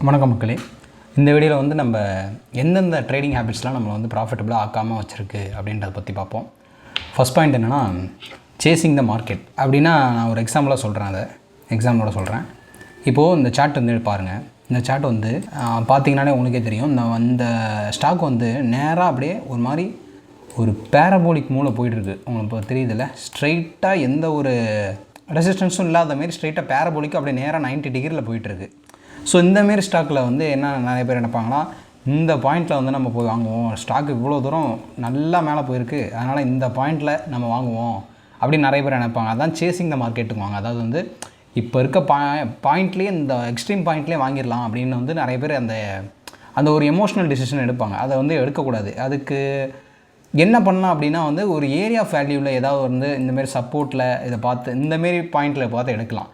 வணக்கம் மக்களே. இந்த வீடியோவில் வந்து நம்ம எந்தெந்த ட்ரேடிங் ஹேபிட்ஸ்லாம் நம்மளை வந்து ப்ராஃபிட்டபுளாக ஆக்காமல் வச்சுருக்கு அப்படின்றத பற்றி பார்ப்போம். ஃபஸ்ட் பாயிண்ட் என்னென்னா சேசிங் த மார்க்கெட். அப்படின்னா நான் ஒரு எக்ஸாம்பிளாக சொல்கிறேன், அதை எக்ஸாம்பிளோட சொல்கிறேன். இப்போது இந்த சார்ட் வந்து பாருங்கள். இந்த சார்ட் வந்து பார்த்திங்கனாலே உங்களுக்கே தெரியும். இந்த ஸ்டாக் வந்து நேராக அப்படியே ஒரு மாதிரி ஒரு பேரபோலிக் மூலம் போயிட்டுருக்கு. உங்களுக்கு இப்போ தெரியுதில்ல, ஸ்ட்ரைட்டாக எந்த ஒரு ரெசிஸ்டன்ஸும் இல்லாத மாரி ஸ்ட்ரைட்டாக பேரபோலிக்கு அப்படியே நேராக 90 டிகிரியில் போயிட்டுருக்கு. ஸோ இந்தமாரி ஸ்டாக்கில் வந்து என்ன நிறைய பேர் நினைப்பாங்கன்னா, இந்த பாயிண்ட்டில் வந்து நம்ம போய் வாங்குவோம், ஸ்டாக் இவ்வளோ தூரம் நல்லா மேலே போயிருக்கு, அதனால் இந்த பாயிண்ட்டில் நம்ம வாங்குவோம் அப்படின்னு நிறைய பேர் நினைப்பாங்க. அதான் சேசிங் த மார்க்கெட்டுக்குவாங்க. அதாவது வந்து இப்போ இருக்க பாயிண்ட்லேயே இந்த எக்ஸ்ட்ரீம் பாயிண்ட்லேயே வாங்கிடலாம் அப்படின்னு வந்து நிறைய பேர் அந்த ஒரு எமோஷ்னல் டிசிஷன் எடுப்பாங்க. அதை வந்து எடுக்கக்கூடாது. அதுக்கு என்ன பண்ணலாம் அப்படின்னா வந்து ஒரு ஏரியா ஆஃப் வேல்யூவில் ஏதாவது வந்து இந்தமாரி சப்போர்ட்டில் இதை பார்த்து இந்தமாரி பாயிண்ட்டில் பார்த்து எடுக்கலாம்.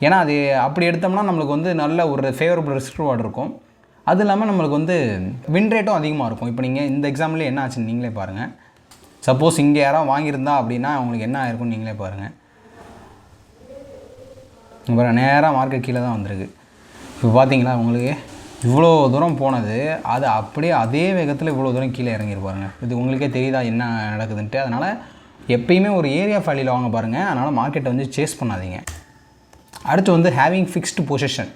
ஏன்னா அது அப்படி எடுத்தோம்னா நம்மளுக்கு வந்து நல்ல ஒரு ஃபேவரபிள் ரிஸ்க் ரிவார்டு இருக்கும். அது இல்லாமல் நம்மளுக்கு வந்து வின் ரேட்டும் அதிகமாக இருக்கும். இப்போ நீங்கள் இந்த எக்ஸாம்பிள் என்ன ஆச்சுன்னு நீங்களே பாருங்கள். சப்போஸ் இங்கே யாராவது வாங்கியிருந்தா அப்படின்னா அவங்களுக்கு என்ன ஆயிருக்கும்னு நீங்களே பாருங்கள். இப்போ நேராக மார்க்கெட் கீழே தான் வந்திருக்கு. இப்போ பார்த்தீங்களா, உங்களுக்கு இவ்வளோ தூரம் போனது அது அப்படியே அதே வேகத்தில் இவ்வளோ தூரம் கீழே இறங்கியிருப்பாருங்க. இது உங்களுக்கே தெரியுதா என்ன நடக்குதுன்ட்டு. அதனால் எப்பயுமே ஒரு ஏரியா வேல்யூவில் வாங்க பாருங்கள். அதனால் மார்க்கெட்டை வந்து சேஸ் பண்ணாதீங்க. அடுத்து வந்து ஹேவிங் ஃபிக்ஸ்டு பொசிஷன்.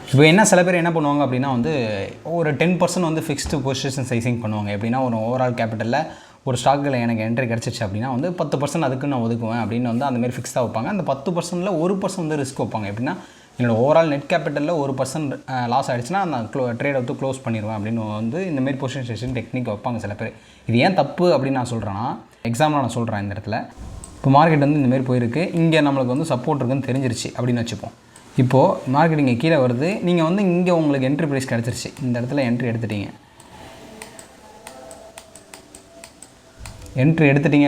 இப்போ என்ன சில பேர் என்ன பண்ணுவாங்க அப்படின்னா வந்து ஒரு 10% வந்து ஃபிக்ஸ்டு பொசிஷன் சைசிங் பண்ணுவாங்க. எப்படின்னா ஒரு ஓவரால் கேபிட்டலில் ஒரு ஸ்டாக்கில் எனக்கு என்ட்ரி கிடச்சிச்சு அப்படின்னா வந்து 10% அதுக்கு நான் ஒதுக்குவேன் அப்படின்னு வந்து அந்தமாரி ஃபிக்ஸாக வைப்பாங்க. அந்த 10%ல் 1% வந்து ரிஸ்க் வைப்பாங்க. எப்படின்னா என்னோடய ஓவரால் நெட் கேபிட்டலில் 1% லாஸ் ஆகிடுச்சுன்னா நான் ட்ரேட் வந்து க்ளோஸ் பண்ணிடுவேன் அப்படின்னு வந்து இந்தமாரி பொசிஷன் சைசிங் டெக்னிக் வைப்பாங்க சில பேர். இது ஏன் தப்பு அப்படின்னு நான் சொல்கிறேன்னா, எக்ஸாம்பிளாக நான் சொல்கிறேன். இந்த இடத்துல இப்போ மார்க்கெட் வந்து இந்தமாரி போயிருக்கு, இங்கே நம்மளுக்கு வந்து சப்போர்ட் இருக்குன்னு தெரிஞ்சிருச்சு அப்படின்னு வச்சுப்போம். இப்போது மார்க்கெட் இங்கே கீழே வருது, நீங்கள் வந்து இங்கே உங்களுக்கு என்ட்ரி ப்ரைஸ் கிடச்சிருச்சு. இந்த இடத்துல என்ட்ரி எடுத்துட்டீங்க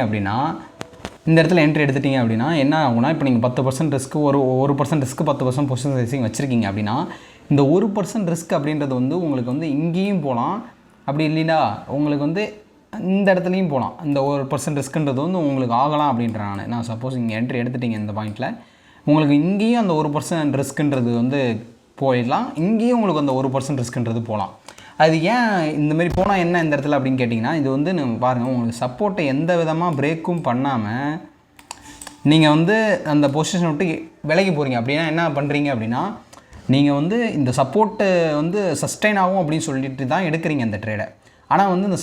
அப்படின்னா இந்த இடத்துல என்ட்ரி எடுத்துட்டீங்க அப்படின்னா என்ன ஆகுனா, இப்போ நீங்கள் 10% ரிஸ்க்கு ஒரு 1% ரிஸ்க்கு 10% பொசிஷன் சைசிங் வச்சுருக்கீங்க அப்படின்னா இந்த 1% ரிஸ்க் அப்படின்றது வந்து உங்களுக்கு வந்து இங்கேயும் போகலாம், அப்படி இல்லைன்னா உங்களுக்கு வந்து இந்த இடத்துலையும் போகலாம். இந்த 1% ரிஸ்க்குன்றது வந்து உங்களுக்கு ஆகலாம் அப்படின்றேன் நான். சப்போஸ் இங்கே என்ட்ரி எடுத்துட்டீங்க இந்த பாயிண்ட்டில், உங்களுக்கு இங்கேயும் அந்த 1% ரிஸ்க்குன்றது வந்து போயிடலாம், இங்கேயும் உங்களுக்கு அந்த 1% ரிஸ்க்குன்றது போகலாம். அது ஏன் இந்தமாரி போனால் என்ன இந்த இடத்துல அப்படின்னு கேட்டிங்கன்னா, இது வந்து பாருங்கள், உங்களுக்கு சப்போர்ட்டை எந்த விதமாக பிரேக்கும் பண்ணாமல் நீங்கள் வந்து அந்த பொசிஷனை விட்டு விலகி போகிறீங்க. அப்படின்னா என்ன பண்ணுறீங்க அப்படின்னா, நீங்கள் வந்து இந்த சப்போர்ட்டை வந்து சஸ்டெயின் ஆகும் அப்படின்னு சொல்லிட்டு தான் எடுக்கிறீங்க இந்த ட்ரேடை. ஆனால் வந்து இந்த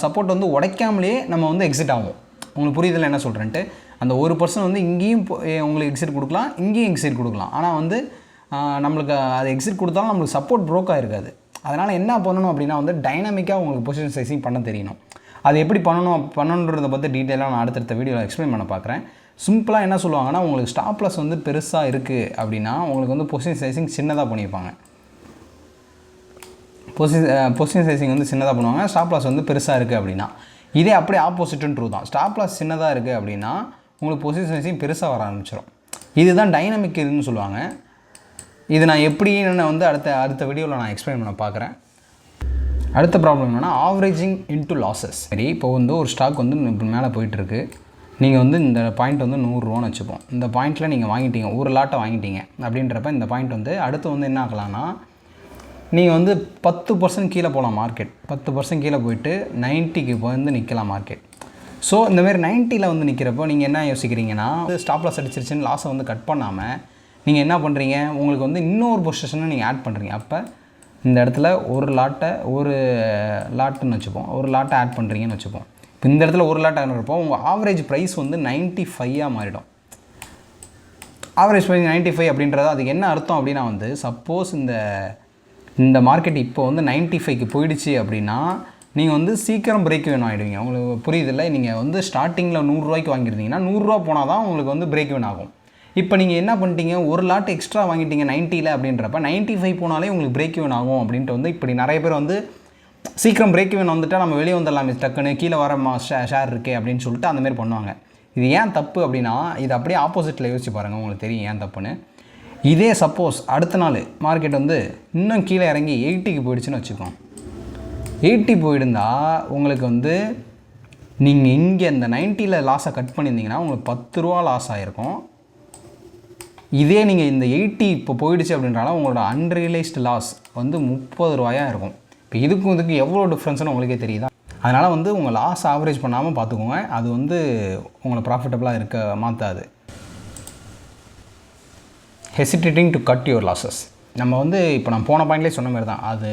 சப்போர்ட் வந்து உடைக்காமலே நம்ம வந்து எக்ஸிட் ஆகும். உங்களுக்கு புரியுதில்ல என்ன சொல்கிறேன்ட்டு. அந்த 1% வந்து இங்கேயும் உங்களுக்கு எக்ஸிட் கொடுக்கலாம், இங்கேயும் எக்ஸிட் கொடுக்கலாம். ஆனால் வந்து நம்மளுக்கு அது எக்ஸிட் கொடுத்தாலும் நம்மளுக்கு சப்போர்ட் ப்ரோக் ஆகிருக்காது. அதனால் என்ன பண்ணணும் அப்படின்னா வந்து டைனாமிக்காக உங்களுக்கு பொசிஷன் சைசிங் பண்ண தெரியணும். அது எப்படி பண்ணணுன்றதை பற்றி டீட்டெயிலாக நான் அடுத்தடுத்த வீடியோவில் எக்ஸ்பிளைன் பண்ண பார்க்குறேன். சிம்பிளாக என்ன சொல்லுவாங்கன்னா, உங்களுக்கு ஸ்டாப் லாஸ் வந்து பெருசாக இருக்குது அப்படின்னா உங்களுக்கு வந்து பொசிஷன் சைசிங் சின்னதாக பண்ணியிருப்பாங்க. பொசிஷன் சைசிங் வந்து சின்னதாக பண்ணுவாங்க, ஸ்டாப் லாஸ் வந்து பெருசாக இருக்குது அப்படின்னா. இதே அப்படியே ஆப்போசிட்னு ட்ரூ தான். ஸ்டாப் லாஸ் சின்னதாக இருக்குது அப்படின்னா உங்களுக்கு பொசிஷன் சைசிங் பெருசாக வர ஆரம்பிச்சிடும். இதுதான் டைனமிக் இதுன்னு சொல்லுவாங்க. இது நான் எப்படின்னு வந்து அடுத்த வீடியோவில் நான் எக்ஸ்பிளைன் பண்ண பார்க்குறேன். அடுத்த ப்ராப்ளம் என்னென்னா ஆவரேஜிங் இன்ட்டு லாஸஸ். சரி, இப்போ வந்து ஒரு ஸ்டாக் வந்து இப்போ மேலே போயிட்டுருக்கு. நீங்கள் வந்து இந்த பாயிண்ட் வந்து 100 ரூபான்னு வச்சுப்போம். இந்த பாயிண்ட்டில் நீங்கள் வாங்கிட்டீங்க, ஒரு லாட்டை வாங்கிட்டீங்க அப்படின்றப்ப இந்த பாயிண்ட் வந்து அடுத்து வந்து என்ன ஆகலாம்னா, நீங்கள் வந்து 10% கீழே போகலாம். மார்க்கெட் 10% கீழே போயிட்டு 90க்கு வந்து நிற்கலாம் மார்க்கெட். ஸோ இந்தமாரி 90ல் வந்து நிற்கிறப்போ நீங்கள் என்ன யோசிக்கிறீங்கன்னா, ஸ்டாப் லாஸ் அடிச்சிருச்சுன்னு லாஸை வந்து கட் பண்ணாமல் நீங்கள் என்ன பண்ணுறீங்க, உங்களுக்கு வந்து இன்னொரு பொசிஷனை நீங்கள் ஆட் பண்ணுறீங்க. அப்போ இந்த இடத்துல ஒரு லாட்டுன்னு வச்சுப்போம், ஒரு லாட்டை ஆட் பண்ணுறீங்கன்னு வச்சுப்போம். இப்போ இந்த இடத்துல ஒரு லாட் ஆகிறப்போ உங்கள் ஆவரேஜ் ப்ரைஸ் வந்து 95 மாறிடும். ஆவரேஜ் ப்ரைஸ் 95 அப்படின்றது அதுக்கு என்ன அர்த்தம் அப்படின்னா வந்து சப்போஸ் இந்த மார்க்கெட் இப்போ வந்து 95க்கு போயிடுச்சு அப்படின்னா நீங்கள் வந்து சீக்கிரம் பிரேக் ஈவன் ஆகிடுவீங்க. உங்களுக்கு புரியுதில்லை. நீங்கள் வந்து ஸ்டார்டிங்கில் 100 ரூபாய்க்கு வாங்கியிருந்தீங்கன்னா 100 ரூபா போனால் தான் உங்களுக்கு வந்து பிரேக் ஈவன் ஆகும். இப்போ நீங்கள் என்ன பண்ணிட்டீங்க, ஒரு லாட் எக்ஸ்ட்ரா வாங்கிட்டீங்க 90ல் அப்படின்றப்ப 95 போனாலே உங்களுக்கு பிரேக் ஈவன் ஆகும் அப்படின்ட்டு வந்து இப்படி நிறைய பேர் வந்து சீக்கிரம் பிரேக் ஈவன் வந்துட்டால் நம்ம வெளியே வந்துடலாம், டக்குன்னு கீழே வர ஷேர் இருக்கே அப்படின்னு சொல்லிட்டு அந்தமாரி பண்ணுவாங்க. இது ஏன் தப்பு அப்படின்னா, இது அப்படியே ஆப்போசிட்டில் யோசிச்சு பாருங்கள், உங்களுக்கு தெரியும் ஏன் தப்புன்னு. இதே சப்போஸ் அடுத்த நாள் மார்க்கெட் வந்து இன்னும் கீழே இறங்கி 80க்கு போயிடுச்சுன்னு வச்சுக்கோங்க. 80 போயிருந்தால் உங்களுக்கு வந்து நீங்கள் இங்கே இந்த 90ல் லாஸை கட் பண்ணியிருந்தீங்கன்னா உங்களுக்கு 10 ரூபா லாஸ் ஆகிருக்கும். இதே நீங்கள் இந்த 80 இப்போ போயிடுச்சு அப்படின்றாலும் உங்களோட அன்ரியலைஸ்டு லாஸ் வந்து 30 ரூபாயாக இருக்கும். இப்போ இதுக்கு எவ்வளோ டிஃப்ரென்ஸ்னு உங்களுக்கே தெரியுதா? அதனால் வந்து உங்கள் லாஸ் ஆவரேஜ் பண்ணாமல் பார்த்துக்கோங்க. அது வந்து உங்களை ப்ராஃபிட்டபுளாக இருக்க மாற்றாது. Hesitating to cut your losses. நம்ம வந்து இப்போ நான் போன பாயிண்ட்லேயே சொன்ன மாதிரி தான், அது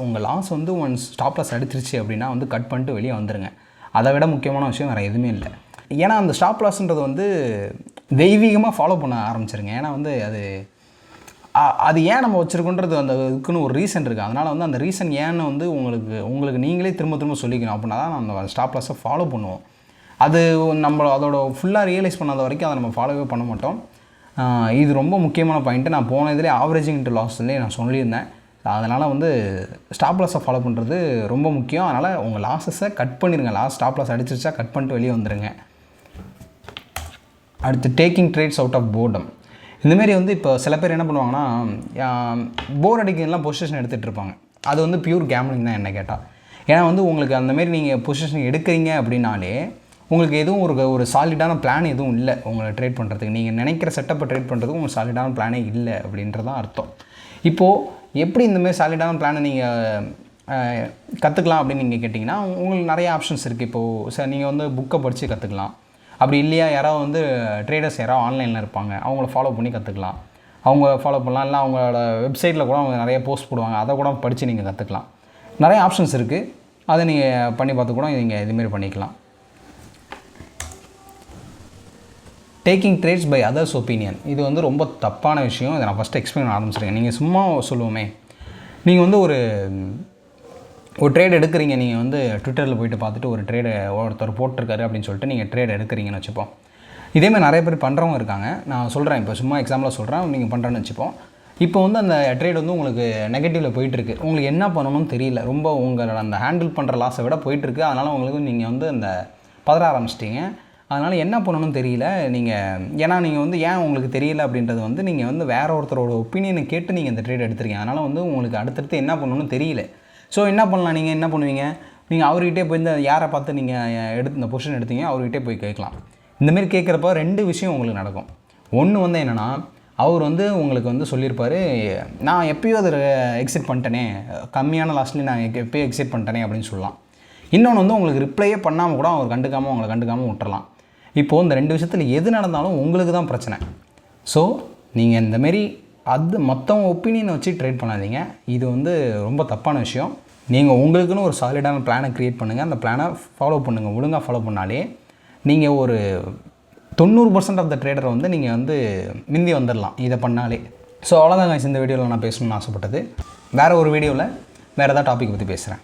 உங்கள் லாஸ் வந்து ஒன்ஸ் ஸ்டாப் லாஸ் அடிச்சிருச்சு அப்படின்னா வந்து கட் பண்ணிட்டு வெளியே வந்துடுங்க. அதை விட முக்கியமான விஷயம் வேறு எதுவுமே இல்லை. ஏன்னா அந்த ஸ்டாப் லாஸ்ன்றது வந்து தெய்வீகமாக ஃபாலோ பண்ண ஆரம்பிச்சிருங்க. ஏன்னா வந்து அது ஏன் நம்ம வச்சுருக்கோன்றது அந்த இதுக்குன்னு ஒரு ரீசன் இருக்குது. அதனால் வந்து அந்த ரீசன் ஏன்னு வந்து உங்களுக்கு நீங்களே திரும்ப சொல்லிக்கணும். அப்படின்னா தான் அந்த ஸ்டாப் லாஸை ஃபாலோ பண்ணுவோம். அது நம்ம அதோட ஃபுல்லாக ரியலைஸ் பண்ணாத வரைக்கும் அதை நம்ம ஃபாலோவே பண்ண மாட்டோம். இது ரொம்ப முக்கியமான பாயிண்ட்டு. நான் போன இதிலே ஆவரேஜிங் டு லாஸ்லேயே நான் சொல்லியிருந்தேன். அதனால் வந்து ஸ்டாப் லாஸை ஃபாலோ பண்ணுறது ரொம்ப முக்கியம். அதனால் உங்கள் லாஸஸை கட் பண்ணிடுங்க. ஸ்டாப் லாஸ் அடிச்சிருச்சா கட் பண்ணிட்டு வெளியே வந்துடுங்க. அடுத்து taking trades out of boredom. இந்தமாரி வந்து இப்போ சில பேர் என்ன பண்ணுவாங்கன்னா, போர் அடிக்கலாம் பொசிஷன் எடுத்துகிட்டு இருப்பாங்க. அது வந்து பியூர் கேம்லிங் தான் என்ன கேட்டால். ஏன்னா வந்து உங்களுக்கு அந்தமாரி நீங்கள் பொசிஷன் எடுக்கிறீங்க அப்படின்னாலே உங்களுக்கு எதுவும் ஒரு சாலிடான பிளான் எதுவும் இல்லை உங்களை ட்ரேட் பண்ணுறதுக்கு. நீங்கள் நினைக்கிற செட்டப்பை ட்ரேட் பண்ணுறதுக்கு உங்களுக்கு சாலிடான பிளானே இல்லை அப்படின்றதான் அர்த்தம். இப்போது எப்படி இந்தமாரி சாலிடான பிளானை நீங்கள் கற்றுக்கலாம் அப்படின்னு நீங்கள் கேட்டிங்கன்னா, உங்களுக்கு நிறைய ஆப்ஷன்ஸ் இருக்குது. இப்போது நீங்கள் வந்து புக்கை படித்து கற்றுக்கலாம். அப்படி இல்லையா யாராவது வந்து ட்ரேடர்ஸ் யாராவது ஆன்லைனில் இருப்பாங்க, அவங்கள ஃபாலோ பண்ணி கற்றுக்கலாம். அவங்க ஃபாலோ பண்ணலாம். இல்லை அவங்களோட வெப்சைட்டில் கூட அவங்க நிறைய போஸ்ட் போடுவாங்க, அதை கூட படித்து நீங்கள் கற்றுக்கலாம். நிறைய ஆப்ஷன்ஸ் இருக்குது. அதை நீங்கள் பண்ணி பார்த்து கூட நீங்கள் இதுமாரி பண்ணிக்கலாம். Taking trades by others opinion. இது வந்து ரொம்ப தப்பான விஷயம். இதை நான் ஃபஸ்ட்டு எக்ஸ்பிளைன் பண்ண ஆரம்பிச்சிருக்கேன். நீங்கள் சும்மா சொல்லுவோமே, நீங்கள் வந்து ஒரு ட்ரேட் எடுக்கிறீங்க. நீங்கள் வந்து ட்விட்டரில் போய்ட்டு பார்த்துட்டு ஒரு ட்ரேடை ஒருத்தர் போட்டிருக்காரு அப்படின்னு சொல்லிட்டு நீங்கள் ட்ரேட் எடுக்கிறீங்கன்னு வச்சுப்போம். இதேமாதிரி நிறைய பேர் பண்ணுறவங்க இருக்காங்க. நான் சொல்கிறேன், இப்போ சும்மா எக்ஸாம்பிளாக சொல்கிறேன், நீங்கள் பண்ணுறேன்னு வச்சுப்போம். இப்போ வந்து அந்த ட்ரேட் வந்து உங்களுக்கு நெகட்டிவில் போயிட்டுருக்கு. உங்களுக்கு என்ன பண்ணணும்னு தெரியல. ரொம்ப உங்களோட அந்த ஹேண்டில் பண்ணுற லாஸை விட போயிட்டுருக்கு. அதனால் உங்களுக்கு நீங்கள் வந்து அந்த பதற ஆரம்பிச்சிட்டிங்க. அதனால் என்ன பண்ணணும்னு தெரியல. ஏன்னா நீங்கள் வந்து ஏன் உங்களுக்கு தெரியல அப்படின்றது வந்து நீங்கள் வந்து வேறு ஒருத்தரோட ஒப்பீனியனை கேட்டு நீங்கள் இந்த ட்ரேட் எடுத்துருக்கீங்க. அதனால் வந்து உங்களுக்கு அடுத்தடுத்து என்ன பண்ணணும்னு தெரியல. ஸோ என்ன பண்ணலாம், நீங்கள் என்ன பண்ணுவீங்க, நீங்கள் அவர்கிட்டே போய் யாரை பார்த்து நீங்கள் இந்த பொசிஷன் எடுத்தீங்க அவர்கிட்டே போய் கேட்கலாம். இந்தமாரி கேட்குறப்ப 2 விஷயம் உங்களுக்கு நடக்கும். ஒன்று வந்து என்னென்னா, அவர் வந்து உங்களுக்கு வந்து சொல்லியிருப்பார், நான் எப்போயோ அதை எக்ஸிட் பண்ணிட்டேனே, கம்மியான லாஸ்ட்லேயே நான் எப்போயோ எக்ஸிட் பண்ணிட்டேனே அப்படின்னு சொல்லலாம். இன்னொன்று வந்து உங்களுக்கு ரிப்ளையே பண்ணாமல் கூட அவர் உங்களை கண்டுக்காமல் விட்டுறலாம். இப்போது இந்த 2 விஷயத்தில் எது நடந்தாலும் உங்களுக்கு தான் பிரச்சனை. ஸோ நீங்கள் இந்தமாரி மொத்தம் ஒப்பீனியனை வச்சு ட்ரேட் பண்ணாதீங்க. இது வந்து ரொம்ப தப்பான விஷயம். நீங்கள் உங்களுக்குன்னு ஒரு சாலிடான பிளானை க்ரியேட் பண்ணுங்கள். அந்த பிளானை ஃபாலோ பண்ணுங்கள். ஒழுங்காக ஃபாலோ பண்ணாலே நீங்கள் ஒரு 90% ஆஃப் த ட்ரேடரை வந்து நீங்கள் வந்து மிந்தி வந்துடலாம் இதை பண்ணாலே. ஸோ அவ்வளோதாங்க இந்த வீடியோவில் நான் பேசணும்னு ஆசைப்பட்டது. வேறு ஒரு வீடியோவில் வேறு ஏதாவது டாபிக் பற்றி பேசுகிறேன்.